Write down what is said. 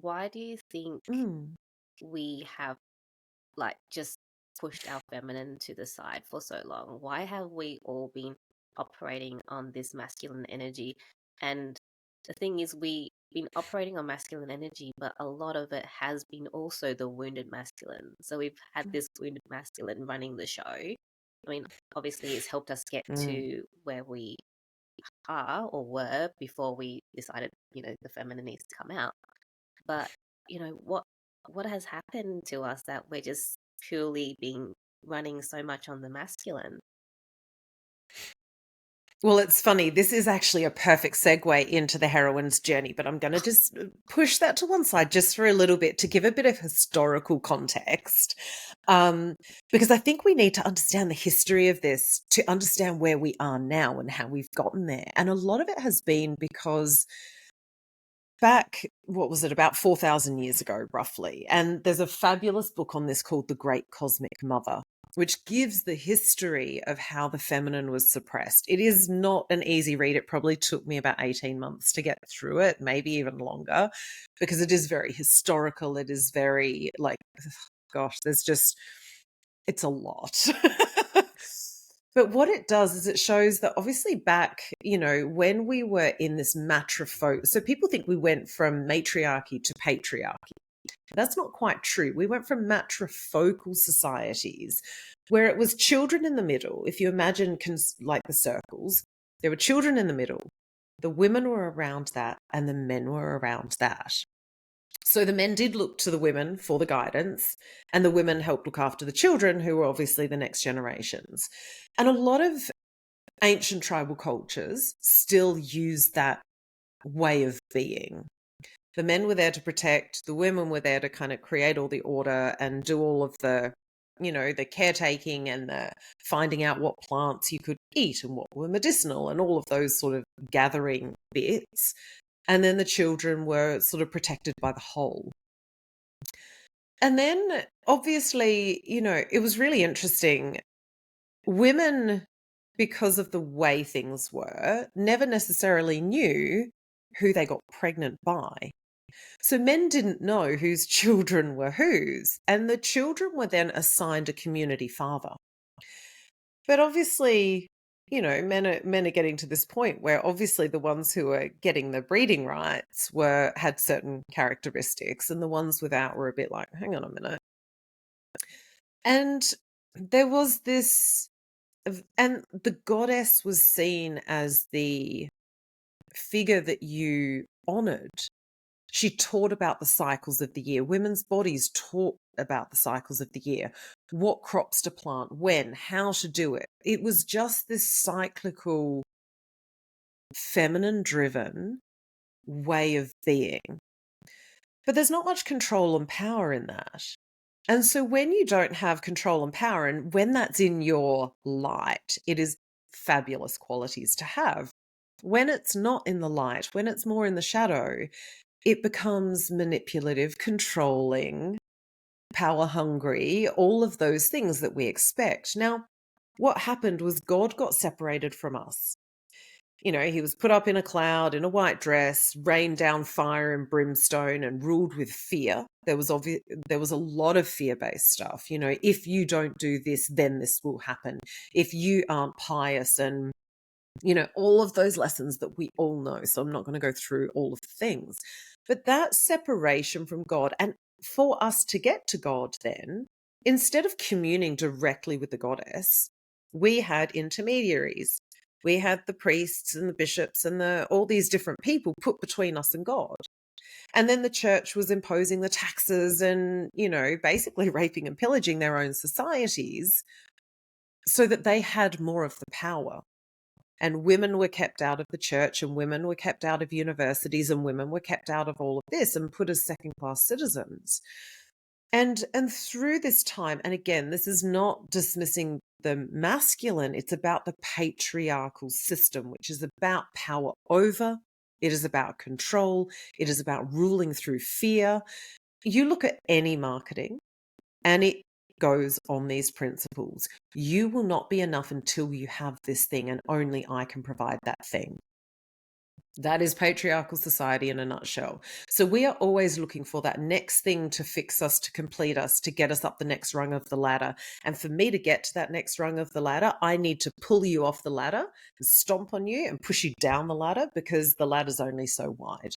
why do you think Mm. we have like just pushed our feminine to the side for so long? Why have we all been operating on this masculine energy? And the thing is, we've been operating on masculine energy, but a lot of it has been also the wounded masculine. So we've had this wounded masculine running the show. I mean, obviously, it's helped us get Mm. to where we are or were before we decided, the feminine needs to come out. But, what has happened to us that we're just purely being running so much on the masculine? Well, it's funny. This is actually a perfect segue into the heroine's journey, but I'm going to just push that to one side just for a little bit to give a bit of historical context. Because I think we need to understand the history of this to understand where we are now and how we've gotten there. And a lot of it has been because back, what was it, about 4,000 years ago, roughly. And there's a fabulous book on this called The Great Cosmic Mother, which gives the history of how the feminine was suppressed. It is not an easy read. It probably took me about 18 months to get through it, maybe even longer, because it is very historical. It is very, like, gosh, it's a lot. But what it does is it shows that obviously back, when we were in this matrifocal, so people think we went from matriarchy to patriarchy. That's not quite true. We went from matrifocal societies where it was children in the middle. If you imagine like the circles, there were children in the middle. The women were around that and the men were around that. So the men did look to the women for the guidance, and the women helped look after the children, who were obviously the next generations. And a lot of ancient tribal cultures still use that way of being. The men were there to protect, the women were there to kind of create all the order and do all of the, the caretaking and the finding out what plants you could eat and what were medicinal and all of those sort of gathering bits. And then the children were sort of protected by the whole. And then obviously, it was really interesting. Women, because of the way things were, never necessarily knew who they got pregnant by. So men didn't know whose children were whose, and the children were then assigned a community father. But obviously, men are getting to this point where obviously the ones who were getting the breeding rights had certain characteristics, and the ones without were a bit like, hang on a minute. And there was this, and the goddess was seen as the figure that you honored. She taught about the cycles of the year. Women's bodies taught about the cycles of the year, what crops to plant, when, how to do it. It was just this cyclical, feminine-driven way of being. But there's not much control and power in that. And so when you don't have control and power, and when that's in your light, it is fabulous qualities to have. When it's not in the light, when it's more in the shadow, it becomes manipulative, controlling, power hungry, all of those things that we expect. Now, what happened was God got separated from us. He was put up in a cloud in a white dress, rained down fire and brimstone, and ruled with fear. There was a lot of fear-based stuff. If you don't do this, then this will happen. If you aren't pious, and all of those lessons that we all know. So I'm not going to go through all of the things. But that separation from God, and for us to get to God then, instead of communing directly with the goddess, we had intermediaries. We had the priests and the bishops and all these different people put between us and God. And then the church was imposing the taxes and, basically raping and pillaging their own societies so that they had more of the power. And women were kept out of the church, and women were kept out of universities, and women were kept out of all of this and put as second-class citizens. And through this time, and again, this is not dismissing the masculine, it's about the patriarchal system, which is about power over, it is about control, it is about ruling through fear. You look at any marketing, and it goes on these principles. You will not be enough until you have this thing, and only I can provide that thing. That is patriarchal society in a nutshell. So we are always looking for that next thing to fix us, to complete us, to get us up the next rung of the ladder. And for me to get to that next rung of the ladder, I need to pull you off the ladder and stomp on you and push you down the ladder, because the ladder's only so wide.